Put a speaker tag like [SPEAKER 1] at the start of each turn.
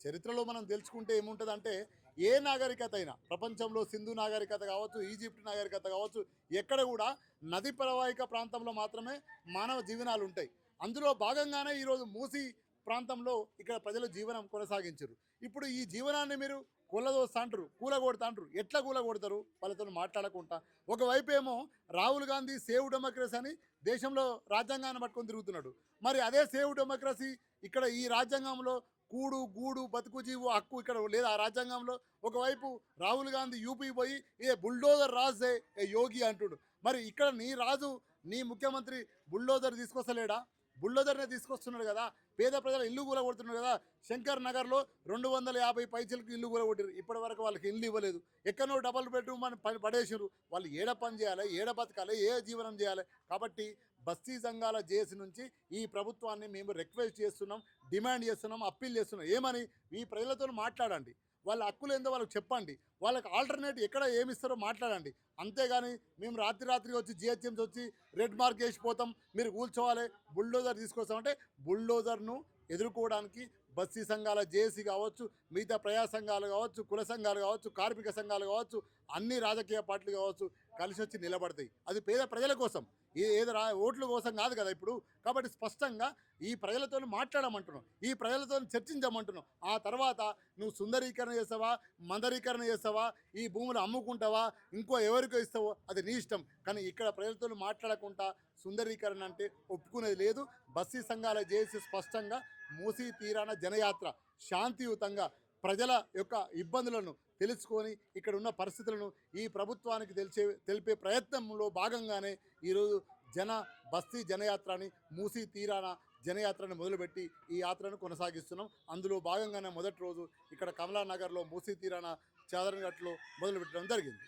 [SPEAKER 1] చరిత్రలో మనం తెలుసుకుంటే ఏముంటుందంటే ఏ నాగరికత అయినా ప్రపంచంలో సింధు నాగరికత కావచ్చు, ఈజిప్ట్ నాగరికత కావచ్చు, ఎక్కడ కూడా నది ప్రవాహిక ప్రాంతంలో మాత్రమే మానవ జీవనాలు ఉంటాయి. అందులో భాగంగానే ఈరోజు మూసీ ప్రాంతంలో ఇక్కడ ప్రజలు జీవనం కొనసాగించారు. ఇప్పుడు ఈ జీవనాన్ని మీరు కూలదోస్తా అంటారు, కూలగొడతా అంటారు. ఎట్లా కూలగొడతారు? వాళ్ళతో మాట్లాడకుండా. ఒకవైపు ఏమో రాహుల్ గాంధీ సేవ్ డెమోక్రసీ అని దేశంలో రాజ్యాంగాన్ని పట్టుకొని తిరుగుతున్నాడు. మరి అదే సేవ్ డెమోక్రసీ ఇక్కడ ఈ రాజ్యాంగంలో కూడు గూడు బతుకు జీవు హక్కు ఇక్కడ లేదా ఆ రాజ్యాంగంలో. ఒకవైపు రాహుల్ గాంధీ యూపీ పోయి ఏ బుల్డోజర్ రాజే ఏ యోగి అంటుడు. మరి ఇక్కడ నీ రాజు నీ ముఖ్యమంత్రి బుల్డోజర్ తీసుకొస్తలేడా? బుల్డోజర్నే తీసుకొస్తున్నాడు కదా. పేద ప్రజల ఇల్లు కూలగొడుతున్నాడు కదా. శంకర్ నగర్లో 250 పైసలకు ఇల్లు కూలగొట్టారు. ఇప్పటి వరకు వాళ్ళకి ఇల్లు ఇవ్వలేదు. ఎక్కడో డబల్ బెడ్రూమ్ అని పడేసారు. వాళ్ళు ఏడ పని చేయాలి, ఏడ బతకాలి, ఏ జీవనం చేయాలి? కాబట్టి బస్తీ సంఘాల జేఏసీ నుంచి ఈ ప్రభుత్వాన్ని మేము రిక్వెస్ట్ చేస్తున్నాం, డిమాండ్ చేస్తున్నాం, అప్పీల్ చేస్తున్నాం. ఏమని? ఈ ప్రజలతో మాట్లాడండి, వాళ్ళ హక్కులు ఏందో వాళ్ళకి చెప్పండి, వాళ్ళకి ఆల్టర్నేట్ ఎక్కడ ఏమిస్తారో మాట్లాడండి. అంతేగాని మేము రాత్రి వచ్చి జిహెచ్ఎంసీ వచ్చి రెడ్ మార్క్ వేసిపోతాం, మీరు కూల్చోవాలి, బుల్డోజర్ తీసుకొస్తామంటే బుల్డోజర్ను ఎదుర్కోవడానికి బస్తీ సంఘాల జేఏసీ కావచ్చు, మిగతా ప్రజా సంఘాలు కావచ్చు, కుల సంఘాలు కావచ్చు, కార్మిక సంఘాలు కావచ్చు, అన్ని రాజకీయ పార్టీలు కావచ్చు కలిసి వచ్చి నిలబడతాయి. అది పేద ప్రజల కోసం, ఏదో ఓట్ల కోసం కాదు కదా ఇప్పుడు. కాబట్టి స్పష్టంగా ఈ ప్రజలతో మాట్లాడమంటున్నాం, ఈ ప్రజలతో చర్చించమంటున్నాం. ఆ తర్వాత నువ్వు సుందరీకరణ చేస్తావా, మందరీకరణ చేస్తావా, ఈ భూములు అమ్ముకుంటావా, ఇంకో ఎవరికో ఇస్తావో అది నీ ఇష్టం. కానీ ఇక్కడ ప్రజలతో మాట్లాడకుండా సుందరీకరణ అంటే ఒప్పుకునేది లేదు. బస్తీ సంఘాల జేఏసీ స్పష్టంగా మూసీ తీరాన జనయాత్ర శాంతియుతంగా ప్రజల యొక్క ఇబ్బందులను తెలుసుకొని ఇక్కడ ఉన్న పరిస్థితులను ఈ ప్రభుత్వానికి తెలిపే ప్రయత్నంలో భాగంగానే ఈరోజు బస్తీ జనయాత్రని మూసీ తీరాన జనయాత్రను మొదలుపెట్టి ఈ యాత్రను కొనసాగిస్తున్నాం. అందులో భాగంగానే మొదటి రోజు ఇక్కడ కమలానగర్లో మూసీ తీరాన చాదరగట్లో మొదలుపెట్టడం జరిగింది.